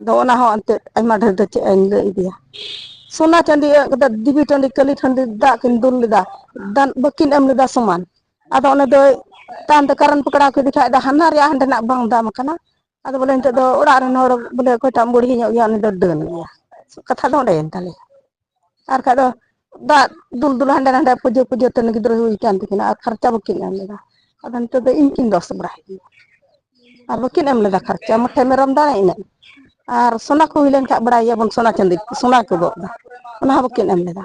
ᱫᱚ ᱚᱱᱟ ᱦᱚᱸ ᱮᱱᱛᱮᱫ ᱟᱭᱢᱟ ᱰᱷᱮᱨ ᱫᱚ ᱪᱮᱫ ᱤᱧ ᱞᱟᱹᱭ ᱤᱫᱤᱭᱟ ᱥᱳᱱᱟ ᱪᱟᱸᱫᱤ ᱫᱮᱵᱤ ᱴᱟᱺᱰᱤ ᱠᱟᱹᱞᱤ ᱴᱟᱺᱰᱤ ᱫᱟᱜ ᱠᱤᱱ ᱫᱩᱞ ᱞᱮᱫᱟ ᱫᱟᱱ ᱵᱟᱹᱠᱤᱱ ᱮᱢ ᱞᱮᱫᱟ ᱥᱚᱢᱟᱱ ᱟᱫᱚ ᱚᱱᱮ ᱫᱚ ᱛᱟᱭᱚᱢ ᱛᱮ ᱠᱟᱨᱮᱱ ᱯᱚᱠᱲᱟᱣ ᱠᱮᱫᱮ ᱠᱷᱟᱡ ᱫᱚ ᱦᱟᱱᱟ ᱨᱮᱭᱟᱜ ᱦᱟᱸᱰᱮᱱᱟᱜ ᱵᱟᱝ ᱫᱟᱢ ᱟᱠᱟᱱᱟ ᱟᱫᱚ ᱵᱚᱞᱮ ᱱᱤᱛᱚᱜ ᱫᱚ ᱚᱲᱟᱜ ᱨᱮᱱ ᱦᱚᱲ ᱵᱚᱞᱮ ᱚᱠᱚᱭᱴᱟᱜ ᱵᱩᱲᱦᱤ ᱧᱚᱜ ᱜᱮᱭᱟ ᱩᱱᱤ ᱫᱚ ᱰᱟᱹᱱ ᱜᱮᱭᱟ ᱠᱟᱛᱷᱟ ᱫᱚ ᱚᱸᱰᱮᱭᱮᱱ ᱛᱟᱞᱮᱭᱟ ᱟᱨ ᱵᱟᱠᱷᱟᱡ ᱫᱚ ᱫᱟᱜ ᱫᱩᱞ ᱫᱩᱞ ᱦᱟᱸᱰᱮ ᱱᱟᱰᱮ ᱯᱩᱡᱟᱹ ᱯᱩᱡᱟᱹ ᱛᱮ ᱜᱤᱫᱽᱨᱟᱹ ᱦᱩᱭ ᱠᱟᱱ ᱛᱟᱹᱠᱤᱱᱟ ᱟᱨ ᱠᱷᱚᱨᱪᱟ ᱵᱟᱹᱠᱤᱱ ᱮᱢ ᱞᱮᱫᱟ ᱟᱫᱚ ᱱᱤᱛᱚᱜ ᱫᱚ ᱤᱧ ᱠᱤᱱ ᱫᱚᱥ ᱵᱟᱲᱟᱭᱮᱫᱤᱧᱟ ᱟᱨ ᱵᱟᱹᱠᱤᱱ ᱮᱢ ᱞᱮᱫᱟ ᱠᱷᱚᱨᱪᱟ ᱢᱚᱴᱷᱮ ᱢᱮᱨᱚᱢ ᱫᱟᱲᱮ ᱤᱱᱟᱹᱜ ᱟᱨ ᱥᱚᱱᱟ ᱠᱚ ᱦᱩᱭ ᱞᱮᱱᱠᱷᱟᱱ ᱵᱟᱲᱟᱭ ᱜᱮᱭᱟᱵᱚᱱ ᱥᱚᱱᱟ ᱪᱟᱸᱫᱤ ᱥᱚᱱᱟ ᱠᱚ ᱜᱚᱜ ᱫᱟ ᱚᱱᱟ ᱦᱚᱸ ᱵᱟᱹᱠᱤᱱ ᱮᱢ ᱞᱮᱫᱟ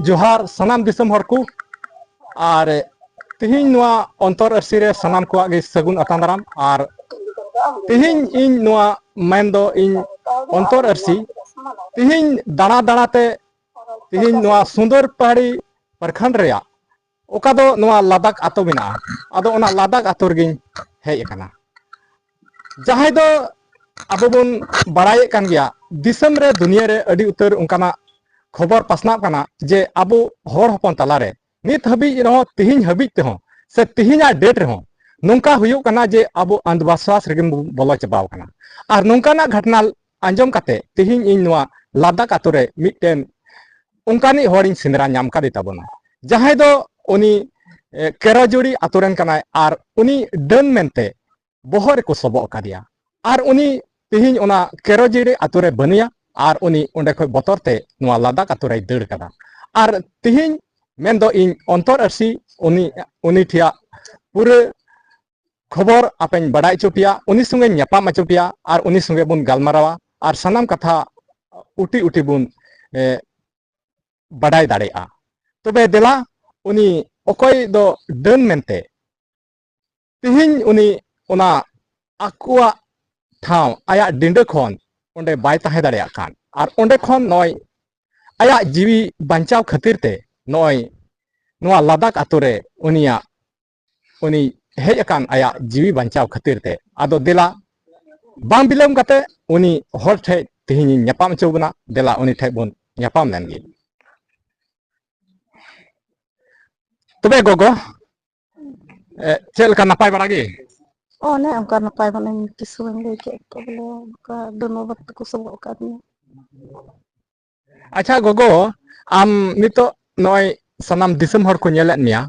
ᱡᱚᱦᱟᱨ ᱥᱟᱱᱟᱢ ᱫᱤᱥᱚᱢ ᱦᱚᱲ ᱠᱚ ᱟᱨ ᱛᱤᱦᱤᱧ ᱱᱚᱣᱟ ᱚᱱᱛᱚᱨ ᱟᱹᱨᱥᱤ ᱨᱮ ᱥᱟᱱᱟᱢ ᱠᱚᱣᱟᱜ ᱜᱮ ᱥᱟᱹᱜᱩᱱ ᱟᱛᱟᱝ ᱫᱟᱨᱟᱢ ᱟᱨ ᱛᱤᱦᱤᱧ ᱤᱧ ᱱᱚᱣᱟ ᱢᱮᱱᱫᱚ ᱤᱧ ᱚᱱᱛᱚᱨ ᱟᱹᱨᱥᱤ ᱛᱤᱦᱤᱧ ᱫᱟᱬᱟ ᱫᱟᱬᱟᱛᱮ ᱛᱤᱦᱤᱧ ᱱᱚᱣᱟ ᱥᱩᱸᱫᱚᱨ ᱯᱟᱦᱟᱲᱤ ᱯᱨᱚᱠᱷᱚᱸᱰ ᱨᱮᱭᱟᱜ ᱚᱠᱟ ᱫᱚ ᱱᱚᱣᱟ ᱞᱟᱫᱟᱠ ᱟᱛᱳ ᱢᱮᱱᱟᱜᱼᱟ ᱟᱫᱚ ᱚᱱᱟ ᱞᱟᱫᱟᱠ ᱟᱛᱳ ᱨᱮᱜᱤᱧ ᱦᱮᱡ ᱟᱠᱟᱱᱟ ᱡᱟᱦᱟᱸᱭ ᱫᱚ ᱟᱵᱚ ᱵᱚᱱ ᱵᱟᱲᱟᱭᱮᱫ ᱠᱟᱱ ᱜᱮᱭᱟ ᱫᱤᱥᱚᱢ ᱨᱮ ᱫᱩᱱᱤᱭᱟᱹ ᱨᱮ ᱟᱹᱰᱤ ᱩᱛᱟᱹᱨ ᱚᱱᱠᱟᱱᱟᱜ ᱠᱷᱚᱵᱚᱨ ᱯᱟᱥᱱᱟᱜ ᱠᱟᱱᱟ ᱡᱮ ᱟᱵᱚ ᱦᱚᱲ ᱦᱚᱯᱚᱱ ᱛᱟᱞᱟᱨᱮ ᱱᱤᱛ ᱦᱟᱹᱵᱤᱡ ᱨᱮᱦᱚᱸ ᱛᱤᱦᱤᱧ ᱦᱟᱹᱵᱤᱡ ᱛᱮᱦᱚᱸ ᱥᱮ ᱛᱤᱦᱤᱧᱟᱜ ᱰᱮᱴ ᱨᱮᱦᱚᱸ ᱱᱚᱝᱠᱟ ᱦᱩᱭᱩᱜ ᱠᱟᱱᱟ ᱡᱮ ᱟᱵᱚ ᱚᱱᱫᱷᱚᱵᱤᱥᱣᱟᱥ ᱨᱮᱜᱮ ᱵᱚᱞᱚ ᱪᱟᱵᱟᱣ ᱠᱟᱱᱟ ᱟᱨ ᱱᱚᱝᱠᱟᱱᱟᱜ ᱜᱷᱚᱴᱚᱱᱟ ᱟᱸᱡᱚᱢ ᱠᱟᱛᱮ ᱛᱤᱦᱤᱧ ᱤᱧ ᱱᱚᱣᱟ ᱞᱟᱫᱟᱠ ᱟᱛᱳ ᱨᱮ ᱢᱤᱫᱴᱮᱱ ᱚᱱᱠᱟᱱᱤᱡ ᱦᱚᱲᱤᱧ ᱥᱮᱸᱫᱽᱨᱟ ᱧᱟᱢ ᱠᱟᱫᱮ ᱛᱟᱵᱚᱱᱟ ᱡᱟᱦᱟᱸᱭ ᱫᱚ ᱩᱱᱤ ᱠᱮᱨᱚᱡᱩᱲᱤ ᱟᱛᱳ ᱨᱮᱱ ᱠᱟᱱᱟᱭ ᱟᱨ ᱩᱱᱤ ᱰᱟᱹᱱ ᱢᱮᱱᱛᱮ ᱵᱚᱦᱚᱜ ᱨᱮᱠᱚ ᱥᱚᱵᱚᱜ ᱟᱠᱟᱫᱮᱭᱟ ᱟᱨ ᱩᱱᱤ ᱛᱤᱦᱤᱧ ᱚᱱᱟ ᱠᱮᱨᱚᱡᱩᱲᱤ ᱟᱛᱳ ᱨᱮ ᱵᱟᱹᱱᱩᱭᱟ ᱟᱨ ᱩᱱᱤ ᱚᱸᱰᱮ ᱠᱷᱚᱡ ᱵᱚᱛᱚᱨ ᱛᱮ ᱱᱚᱣᱟ ᱞᱟᱫᱟᱠ ᱟᱛᱳ ᱨᱮᱭ ᱫᱟᱹᱲ ᱠᱟᱫᱟ ᱟᱨ ᱛᱤᱦᱤᱧ ᱢᱮᱱᱫᱚ ᱤᱧ ᱚᱱᱛᱚᱨ ᱟᱹᱨᱥᱤ ᱩᱱᱤ ᱴᱷᱮᱭᱟᱜ ᱯᱩᱨᱟᱹ ᱠᱷᱚᱵᱚᱨ ᱟᱯᱮᱧ ᱵᱟᱰᱟᱭ ᱦᱚᱪᱚ ᱯᱮᱭᱟ ᱩᱱᱤ ᱥᱚᱸᱜᱮᱧ ᱧᱟᱯᱟᱢ ᱦᱚᱪᱚ ᱯᱮᱭᱟ ᱟᱨ ᱩᱱᱤ ᱥᱚᱸᱜᱮ ᱵᱚᱱ ᱜᱟᱞᱢᱟᱨᱟᱣᱟ ᱟᱨ ᱥᱟᱱᱟᱢ ᱠᱟᱛᱷᱟ ᱩᱴᱤ ᱩᱴᱤ ᱵᱚᱱ ᱵᱟᱰᱟᱭ ᱫᱟᱲᱮᱭᱟᱜᱼᱟ ᱛᱚᱵᱮ ᱫᱮᱞᱟ ᱩᱱᱤ ᱚᱠᱚᱭ ᱫᱚ ᱰᱟᱹᱱ ᱢᱮᱱᱛᱮ ᱛᱤᱦᱤᱧ ᱩᱱᱤ ᱚᱱᱟ ᱟᱠᱚᱣᱟᱜ ᱴᱷᱟᱶ ᱟᱭᱟᱜ ᱰᱤᱸᱰᱟᱹ ᱠᱷᱚᱱ ᱚᱸᱰᱮ ᱵᱟᱭ ᱛᱟᱦᱮᱸ ᱫᱟᱲᱮᱭᱟᱜ ᱠᱟᱱ ᱟᱨ ᱚᱸᱰᱮ ᱠᱷᱚᱱ ᱱᱚᱜᱼᱚᱭ ᱟᱭᱟᱜ ᱡᱤᱣᱤ ᱵᱟᱧᱪᱟᱣ ᱠᱷᱟᱹᱛᱤᱨ ᱛᱮ ᱱᱚᱜᱼᱚᱭ ᱱᱚᱣᱟ ᱞᱟᱫᱟᱠ ᱟᱛᱳ ᱨᱮ ᱩᱱᱤ ᱦᱮᱡ ᱟᱠᱟᱱ ᱟᱭᱟᱜ ᱡᱤᱣᱤ ᱵᱟᱧᱪᱟᱣ ᱠᱷᱟᱹᱛᱤᱨ ᱛᱮ ᱟᱫᱚ ᱫᱮᱞᱟ ᱵᱟᱝ ᱵᱤᱞᱚᱢ ᱠᱟᱛᱮ ᱩᱱᱤ ᱦᱚᱲ ᱴᱷᱮᱡ ᱛᱤᱦᱤᱧᱤᱧ ᱧᱟᱯᱟᱢ ᱦᱚᱪᱚ ᱵᱚᱱᱟ ᱫᱮᱞᱟ ᱩᱱᱤ ᱴᱷᱮᱡ ᱵᱚᱱ ᱧᱟᱯᱟᱢ ᱞᱮᱱᱜᱮ ᱛᱚᱵᱮ ᱜᱚᱜᱚ ᱪᱮᱫ ᱞᱮᱠᱟ ᱱᱟᱯᱟᱭ ᱵᱟᱲᱟ ᱜᱮ ᱚᱱᱮ ᱚᱱᱠᱟ ᱱᱟᱯᱟᱭ ᱢᱟᱱᱮ ᱠᱤᱥᱩᱧ ᱞᱟᱹᱭ ᱠᱮᱫ ᱵᱚᱞᱮ ᱚᱱᱠᱟ ᱰᱟᱹᱱ ᱵᱟᱵᱟ ᱛᱮᱠᱚ ᱥᱚᱵᱚᱜ ᱟᱠᱟᱫᱤᱧᱟ ᱟᱪᱪᱷᱟ ᱜᱚᱜᱚ ᱟᱢ ᱱᱤᱛᱚᱜ ᱱᱚᱜᱼᱚᱭ ᱥᱟᱱᱟᱢ ᱫᱤᱥᱚᱢ ᱦᱚᱲ ᱠᱚ ᱧᱮᱞᱮᱫ ᱢᱮᱭᱟ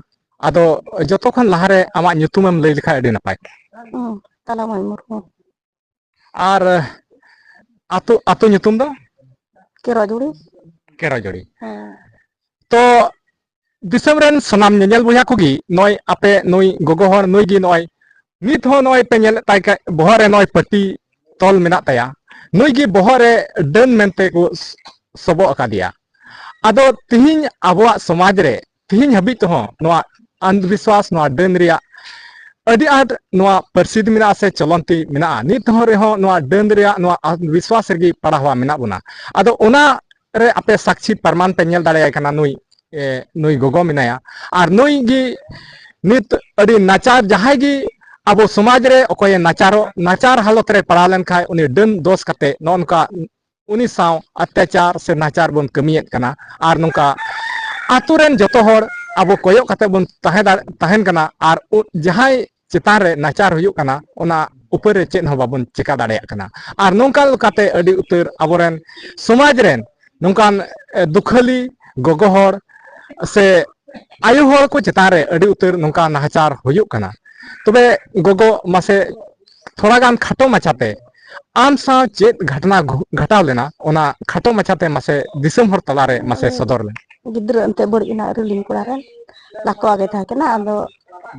ᱟᱫᱚ ᱡᱚᱛᱚ ᱠᱷᱚᱱ ᱞᱟᱦᱟᱨᱮ ᱟᱢᱟᱜ ᱧᱩᱛᱩᱢᱮᱢ ᱞᱟᱹᱭ ᱞᱮᱠᱷᱟᱡ ᱟᱹᱰᱤ ᱱᱟᱯᱟᱭ ᱛᱟᱞᱟᱢᱟᱹᱭ ᱢᱩᱨᱢᱩ ᱟᱨ ᱟᱛᱳ ᱧᱩᱛᱩᱢ ᱫᱚ ᱠᱮᱨᱣᱟᱡᱩᱲᱤ ᱠᱮᱨᱚᱡᱚᱲᱤ ᱦᱮᱸ ᱛᱚ ᱫᱤᱥᱚᱢ ᱨᱮᱱ ᱥᱟᱱᱟᱢ ᱧᱮᱧᱮᱞ ᱵᱚᱭᱦᱟ ᱠᱚᱜᱮ ᱱᱚᱜᱼᱚᱭ ᱟᱯᱮ ᱱᱩᱭ ᱜᱚᱜᱚ ᱦᱚᱲ ᱱᱩᱭ ᱜᱮ ᱱᱚᱜᱼᱚᱭ ᱱᱤᱛ ᱦᱚᱸ ᱱᱚᱜᱼᱚᱭ ᱯᱮ ᱧᱮᱞᱮᱫ ᱛᱟᱭ ᱠᱷᱟᱡ ᱵᱚᱦᱚᱜ ᱨᱮ ᱱᱚᱜᱼᱚᱭ ᱯᱟᱹᱴᱤ ᱛᱚᱞ ᱢᱮᱱᱟᱜ ᱛᱟᱭᱟ ᱱᱩᱭ ᱜᱮ ᱵᱚᱦᱚᱜ ᱨᱮ ᱰᱟᱹᱱ ᱢᱮᱱᱛᱮ ᱠᱚ ᱥᱚᱵᱚᱜ ᱟᱠᱟᱫᱮᱭᱟ ᱟᱫᱚ ᱛᱤᱦᱤᱧ ᱟᱵᱚᱣᱟᱜ ᱥᱚᱢᱟᱡᱽ ᱨᱮ ᱛᱤᱦᱤᱧ ᱦᱟᱹᱵᱤᱡ ᱛᱮᱦᱚᱸ ᱱᱚᱣᱟ ᱚᱱᱫᱷᱚᱵᱤᱥᱣᱟᱥ ᱱᱚᱣᱟ ᱰᱟᱹᱱ ᱨᱮᱭᱟᱜ ᱟᱹᱰᱤ ᱟᱸᱴ ᱱᱚᱣᱟ ᱯᱨᱚᱥᱤᱫᱷ ᱢᱮᱱᱟᱜᱼᱟ ᱥᱮ ᱪᱚᱞᱚᱱᱛᱤ ᱢᱮᱱᱟᱜᱼᱟ ᱱᱤᱛ ᱦᱚᱸ ᱨᱮᱦᱚᱸ ᱱᱚᱣᱟ ᱰᱟᱹᱱ ᱨᱮᱭᱟᱜ ᱱᱚᱣᱟ ᱵᱤᱥᱣᱟᱥ ᱨᱮᱜᱮ ᱯᱟᱲᱟᱣᱟ ᱢᱮᱱᱟᱜ ᱵᱚᱱᱟ ᱟᱫᱚ ᱚᱱᱟ ᱨᱮ ᱟᱯᱮ ᱥᱟᱠᱪᱤ ᱯᱨᱚᱢᱟᱱ ᱯᱮ ᱧᱮᱞ ᱫᱟᱲᱮᱭᱟᱭ ᱠᱟᱱᱟ ᱱᱩᱭ ᱜᱚᱜᱚ ᱢᱮᱱᱟᱭᱟ ᱟᱨ ᱱᱩᱭ ᱜᱮ ᱱᱤᱛ ᱟᱹᱰᱤ ᱱᱟᱪᱟᱨ ᱡᱟᱦᱟᱸᱭ ᱜᱮ ᱟᱵᱚ ᱥᱚᱢᱟᱡᱽ ᱨᱮ ᱚᱠᱚᱭᱮ ᱱᱟᱪᱟᱨ ᱦᱟᱞᱚᱛ ᱨᱮ ᱯᱟᱲᱟᱣ ᱞᱮᱱᱠᱷᱟᱱ ᱩᱱᱤ ᱰᱟᱹᱱ ᱫᱳষ ᱠᱟᱛᱮ ᱱᱚᱜᱼᱚ ᱱᱚᱝᱠᱟ ᱩᱱᱤ ᱥᱟᱶ ᱚᱛᱛযাᱪᱟᱨ ᱥᱮ ᱱᱟᱦᱟᱪᱟᱨ ᱵᱚᱱ ᱠᱟᱹᱢᱤᱭᱮᱫ ᱠᱟᱱᱟ ᱟᱨ ᱱᱚᱝᱠᱟ ᱟᱛᱳ ᱨᱮᱱ ᱡᱚᱛᱚ ᱦᱚᱲ ᱟᱵᱚ ᱠᱚᱭᱚᱜ ᱠᱟᱛᱮ ᱵᱚᱱ ᱛᱟᱦᱮᱱ ᱠᱟᱱᱟ ᱟᱨ ᱡᱟᱦᱟᱸᱭ ᱪᱮᱛᱟᱱ ᱨᱮ ᱱᱟᱪᱟᱨ ᱦᱩᱭᱩᱜ ᱠᱟᱱᱟ ᱚᱱᱟ ᱩᱯᱟᱹᱨ ᱨᱮ ᱪᱮᱫ ᱦᱚᱸ ᱵᱟᱵᱚᱱ ᱪᱮᱠᱟ ᱫᱟᱲᱮᱭᱟᱜ ᱠᱟᱱᱟ ᱟᱨ ᱱᱚᱝᱠᱟ ᱞᱮᱠᱟᱛᱮ ᱟᱹᱰᱤ ᱩᱛᱟᱹᱨ ᱟᱵᱚᱨᱮᱱ ᱥᱚᱢᱟᱡᱽ ᱨᱮᱱ ᱱᱚᱝᱠᱟᱱ ᱫᱩᱠᱷᱟᱹᱞᱤ ᱜᱚᱜᱚ ᱦᱚᱲ ᱥᱮ ᱟᱭᱳ ᱦᱚᱲ ᱠᱚ ᱪᱮᱛᱟᱱ ᱨᱮ ᱟᱹᱰᱤ ᱩᱛᱟᱹᱨ ᱱᱚᱝᱠᱟ ᱱᱟᱦᱟᱪᱟᱨ ᱦᱩᱭᱩᱜ ᱠᱟᱱᱟ ᱛᱚᱵᱮ ᱜᱚᱜᱚ ᱢᱟᱥᱮ ᱛᱷᱚᱲᱟ ᱜᱟᱱ ᱠᱷᱟᱴᱚ ᱢᱟᱪᱷᱟᱛᱮ ᱟᱢ ᱥᱟᱶ ᱪᱮᱫ ᱜᱷᱚᱴᱚᱱᱟ ᱜᱷᱚᱴᱟᱣ ᱞᱮᱱᱟ ᱚᱱᱟ ᱠᱷᱟᱴᱚ ᱢᱟᱪᱷᱟᱛᱮ ᱢᱟᱥᱮ ᱫᱤᱥᱚᱢ ᱦᱚᱲ ᱛᱟᱞᱟᱨᱮ ᱢᱟᱥᱮ ᱥᱚᱫᱚᱨ ᱞᱮᱱ ᱜᱤᱫᱽᱨᱟᱹ ᱮᱱᱛᱮᱫ ᱵᱟᱹᱲᱤᱡ ᱮᱱᱟ ᱨᱤᱞᱤᱧ ᱠᱚᱲᱟ ᱨᱮᱱ ᱞᱟᱠᱚ ᱜᱮ ᱛᱟᱦᱮᱸ ᱠᱟᱱᱟ ᱟᱫᱚ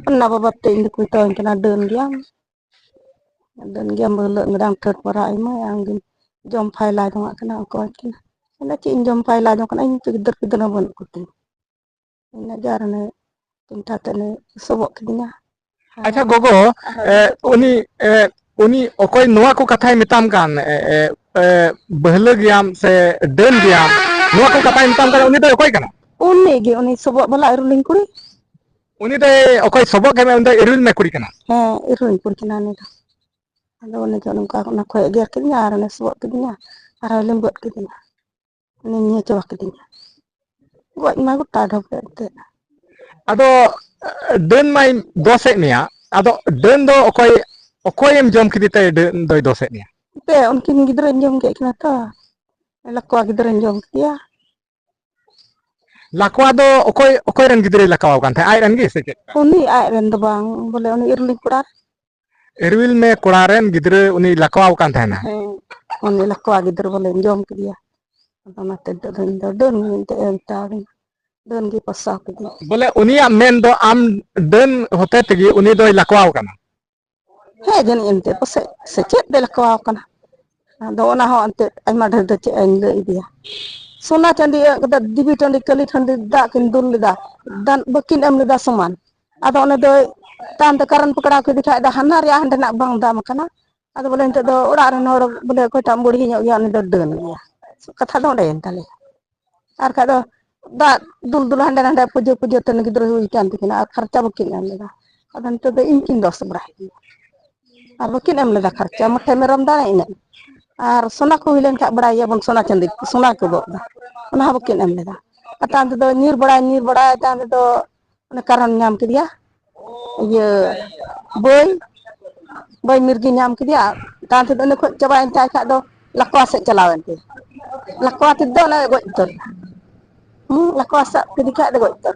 ᱚᱱᱟ ᱵᱟᱵᱚᱫ ᱛᱮ ᱤᱧ ᱫᱚᱠᱚ ᱢᱮᱛᱟᱣᱟᱹᱧ ᱠᱟᱱᱟ ᱰᱟᱹᱱ ᱜᱮᱭᱟᱢ ᱰᱟᱹᱱ ᱜᱮᱭᱟᱢ ᱵᱟᱹᱦᱞᱟᱹᱜ ᱢᱮᱨᱟᱢ ᱴᱷᱟᱹᱴ ᱯᱚᱨᱟ ᱮᱢᱟᱭ ᱟᱢᱜᱮᱢ ᱡᱚᱢ ᱯᱷᱟᱭᱞᱟ ᱡᱚᱝᱟᱜ ᱠᱟᱱᱟ ᱚᱠᱚᱭ ᱠᱤᱱᱟ ᱪᱮᱫ ᱤᱧ ᱡᱚᱢ ᱯᱷᱟᱭᱞᱟ ᱡᱚᱝ ᱠᱟᱱᱟ ᱤᱧ ᱛᱚ ᱜᱤᱫᱟᱹᱨ ᱯᱤᱫᱟᱹᱨ ᱦᱚᱸ ᱵᱟᱹᱱᱩᱜ ᱠᱚᱛᱤᱧ ᱤᱱᱟᱹᱜᱮ ᱟᱨ ᱚᱱᱮ ᱛᱤᱱᱴᱟ ᱛᱮᱱᱮ ᱥᱚᱵᱚᱜ ᱠᱤᱫᱤᱧᱟ ᱟᱪᱪᱷᱟ ᱜᱚᱜᱚ ᱩᱱᱤ ᱚᱠᱚᱭ ᱱᱚᱣᱟ ᱠᱚ ᱠᱟᱛᱷᱟᱭ ᱢᱮᱛᱟᱢ ᱠᱟᱱ ᱵᱟᱹᱦᱞᱟᱹ ᱜᱮᱭᱟᱢ ᱥᱮ ᱰᱟᱹᱱ ᱜᱮᱭᱟᱢ ᱱᱚᱣᱟ ᱠᱚ ᱠᱟᱛᱷᱟᱭ ᱢᱮᱛᱟᱢ ᱠᱟᱱᱟ ᱩᱱᱤ ᱫᱚ ᱚᱠᱚᱭ ᱠᱟᱱᱟ ᱩᱱᱤ ᱜᱮ ᱩᱱᱤ ᱥᱚᱵᱚᱜ ᱵᱟᱞᱟ ᱤᱨᱤᱞᱤᱧ ᱠᱩᱲᱤ ᱩᱱᱤ ᱫᱚ ᱚᱠᱚᱭ ᱥᱚᱵᱚᱜ ᱠᱮᱫ ᱢᱮ ᱩᱱᱤ ᱫᱚ ᱤᱨᱤᱞ ᱢᱮ ᱠᱩᱲᱤ ᱠᱟᱱᱟ ᱦᱮᱸ ᱤᱨᱤᱞ ᱠᱩᱲᱤ ᱠᱟᱱᱟ ᱩᱱᱤ ᱫᱚ ᱟᱫᱚ ᱩᱱᱤ ᱫᱚ ᱱᱚᱝᱠᱟ ᱚᱱᱟ ᱠᱷᱚᱡ ᱮᱜᱮᱨ ᱠᱤᱫᱤᱧᱟ ᱟᱨ ᱚᱱᱮ ᱥᱚᱵᱚᱜ ᱠᱤᱫᱤᱧᱟ ᱟᱨᱦᱚᱸ ᱞᱮᱸᱵᱟᱹᱫ ᱠᱤᱫᱤᱧᱟ ᱧᱩ ᱪᱟᱵᱟ ᱠᱤᱫᱤᱧᱟ ᱜᱚᱡ ᱢᱟ ᱜᱚᱴᱟ ᱰᱷᱚᱠ ᱮᱱᱛᱮᱫ ᱟᱫᱚ डन माई दोषे मिया आदो डन दो ओकोयम जम किदी ते डन दोय दोषे मिया पे उनकिन गिद्रा जम के कना तो लकवा गिद्रा जम किया लाकवा दो ओकोय रन गिद्रे लकाव कान थे आय रन गे से चेक उनी आय रन दो बांग बोले उनी इरली कुड़ा एरविल में कोड़ारेन गिद्रे उनी लकाव कान थे ना उनी लकवा गिद्रा बोले जम किया ओनाते डन ते एंता डन की पसा किदी बोले उनिया मेन दो आम डन होते तगी उनी दोय लकाव काना हे जन एंते पसे से चेत दे लकवा काना आदो ओना हो अंते आइमा ढेर दे चे एन ले इदिया सोना चांदी कदा दिबी टंडी कली ठंडी दा किन दुल लेदा दान बकिन एम लेदा समान आदो ओने दो तान ते कारण पकड़ा के दिखाय दा हना रे हंडे ना बांग दाम कना आदो बोले एंते दो ओड़ा रे नोर बोले कोटा बुढ़ी ᱧᱚᱜ गया उनी दो डन गया कथा दो एन ताले आर का दो दा दुल दुल हंडे हंडे पुजो पुजो तन गिद्र हुई कान तिकिना आर खर्चा बकिन एम लेदा आदो एंते दो इनकिन दोस बराय आर बकिन एम लेदा खर्चा मठे मेरम दा इन आर सोना को हिलेन का बड़ा बन सोना चांदी सोना को गो दा बकिन एम लेदा तान दो नीर बड़ा तान दो उन कारण नाम किदिया ये बय मिर्गी नाम किदिया तान दो ने खो चबा इन ता दो लकवा से चलावन ते लकवा ते दो ना गो तर लकवा सा किदी का दो गो तर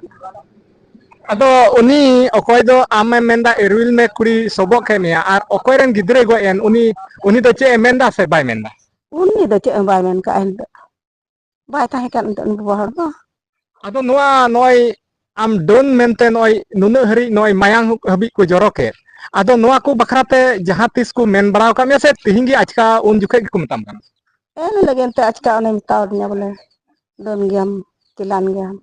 आदो उनी ओकोय दो आमे मेंदा एरविल में कुड़ी सोबो के मिया आर ओकोय रन गिद्रे गो एन उनी दो चे मेंदा से बाय मेंदा उनी दो चे बाय मेन का एन बाय ताहे kan उन बहर दो आदो नोआ नोय आम डन मेनते नोय नुना हरी नोय मायांग हबी को जरोके आदो नोआ को बखराते जहां तिस को मेन बड़ाव का से तिहिंगी आजका उन जुखे को मतम कन एन लगेन ते आजका उन मिताव दिया बोले डन गयाम चिलान गयाम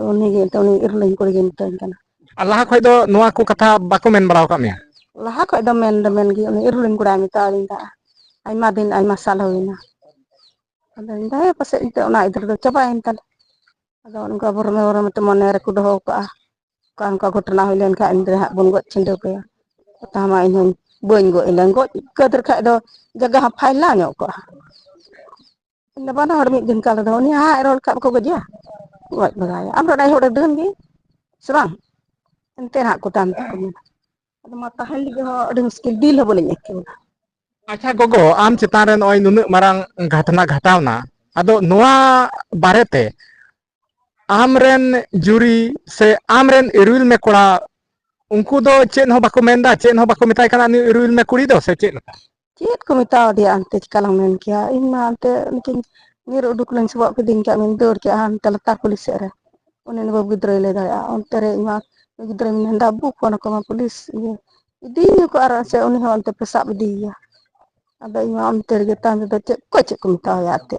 उनी गे तो उनी इरलिन को गे मितान kana अल्लाह खोय दो नोआ को कथा बाको मेन बड़ाव का मिया laha ko do men gi uni irlin kuda mitaw linda ayma din ayma sal hoina ado inda pase inte ona idur do coba ental ado onka borme te monere ku doho ka kan ka ghotna hoilen ka inde ha bon got chindo ke tama in boin go ilen go kader ka do jaga ha phaila nyo ko inda bana hor mi din kala do ni ha rol ka ko gojia goj bagaya am do dai hode den gi serang ente ha ko tan ko ada mata hal ge ho ada muskil dil ho boleh ekkel अच्छा गोगो आम चितान रे नोय नुना मारांग घटना घटावना आदो नोआ बारेते आमरेन जुरी से आमरेन इरुल में कोड़ा उनको दो चेन हो बाको मेंदा चेन हो बाको मिताय kana ni इरुल में कुड़ी दो से chain cit ko mitaw dia ante kalang men kia ima ante nikin ngir uduk lan sebab keding ka men dur kia ante letak polis era onen bab gidre le da onte re ima gidre men da bu ko na ko polis idi ni ko ara se oni ho ante pesap dia ada ima onte ge tan do cek ko mitaw ya ate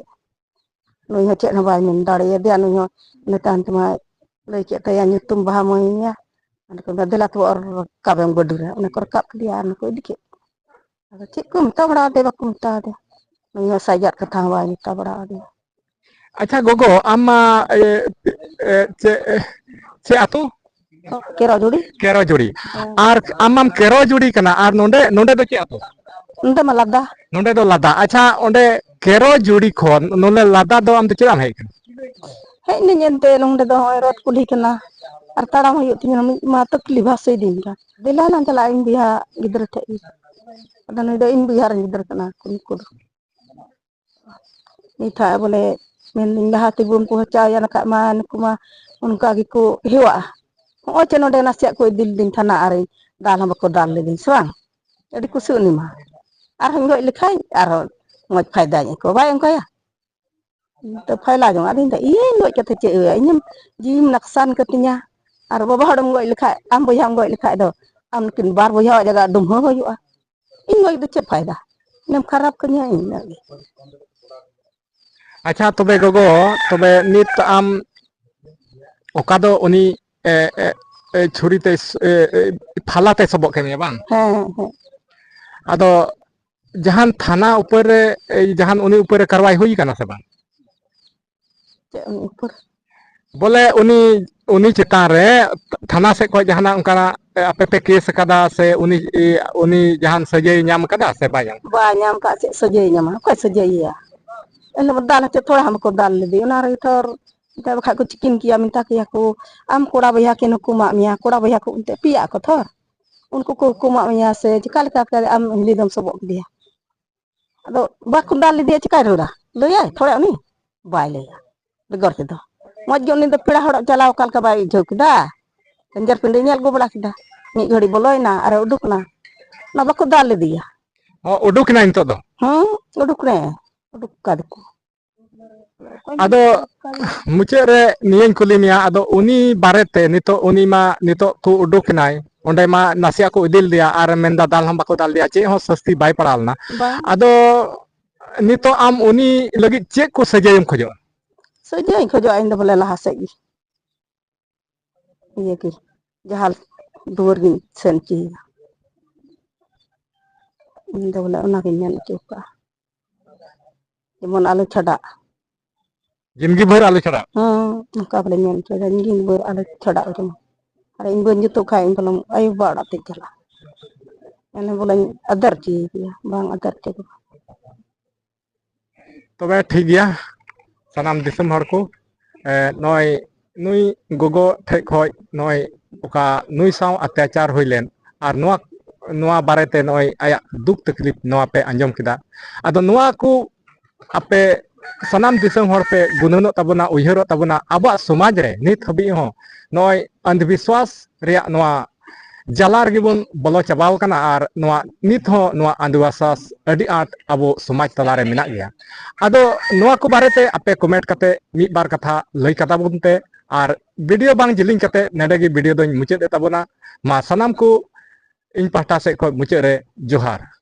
no ya cek na bai men dare ya dia no ne tan tuma le cek ta ya nyutum bahamoy ya ane ko badela to or kabem godura one ko kap dia ane ko dikit ada cik ko minta bड़ा दे बाको minta दे नया साइजat कथा Y minta बड़ा दे अच्छा गोगो आमा चे चे आतो केरो जुड़ी आर आमाम केरो जुड़ी कना आर नोंडे नोंडे दो चे आतो नंदे मलादा नोंडे दो लादा अच्छा ओंडे केरो जुड़ी खोन नोले लादा दो आम तो चेदाम है हे नि नते नंदे दो होय रोड कुली कना आर ताड़ाम हुयु तिन मा तकली भासे दिन का दिला ना चला इन बिहा गिदर थे ada ni do in bihar गिदर कना कुन को ni था बोले men dah tibun ko cha ya nak man kuma unka gi ko hewa o che no de nasiak ko dil din thana are dal ha ko dal le din swang jadi kusu ni ma ar ngoi likhai ar ngoj faida ni ko bai ko ya to faila jong adin ta i ngoj ka te che nyim jim naksan ka tinya ar baba hodom ngoj likhai am bo yang ngoj likhai do am kin bar bo ya jaga dum ho yu a in ngoj do che faida nem kharap ka nya in lagi अच्छा तबे गोगो तबे नित आम ओकादो उनी छुरी ते फाला ते सबक के बांग आदो जहान थाना ऊपर जहान उनी ऊपर कार्रवाई हुई कना से बांग बोले उनी उनी चितान रे थाना से को जहाना उनका आपे पे केस कदा से उनी जहान सजे नाम कदा से बा नाम का से सजे नाम को सजे या एल दाल चे थोड़ा हमको दाल ले दी ना रे थोर Kita bakal ko cikin kia minta kia ko am kora baya ke no kuma mia kora baya ko unte pia ko thor. Unku ko kuma mia se cikal ka am lidam sobok dia. Ado ba kundal dia cikai roda. Lo ya thora ni. Bai le. Begor ke do. Moj ni do pira hor chalaw kal ka bai jok da. Kanjar pinde nyel go bala kida. Ni ghadi boloy na are uduk na. Na ba kundal dia. Oh, uduk na into do. Uduk ne. Uduk ka diko. Ado mucere niyen kulimia ado uni barete nito uni ma nito ku uduk nai onde ma nasia ko idil dia ar menda dal ham bako dal dia che ho sasti bai paral na ado nito am uni lagi cek ko sajayum khojo Sajay khojo ain do bala laha segi iya ki jahal dur gin senci indo bala ona kinyan chuka jemon alu chada जिंदगी भर आलू छड़ा nungka bala nyan chada ngin ber alu chada jemo are in ben jutu khain balam ayu bada te jala ene bola adar chi dia bang adar te तबे ठीक गया सनाम दिसम हर को नय नुई गोगो ठे खय नय ओका नुई साव अत्याचार होइलेन आर नोआ बारेते नय आया दुख तकलीफ नोआ पे अंजम किदा आदो नोआ को आपे सनाम दिसम हर पे गुननो तबना उयहरो तबना आबा समाज रे नित हबी हो नय अंधविश्वास रे नोआ जलार गिबन बलो चाबाव कना आर नोआ नित हो नोआ अंधविश्वास अडी आट अबो समाज तलारे मिना गया आदो नोआ को बारेते आपे कमेंट कते मी बार कथा लई कता बुनते आर वीडियो बांग जिलिंग कते नेडेगी वीडियो दोኝ मुचाद ताबना मा सनाम को इन पाहटा से खय मुचाद रे जोहार।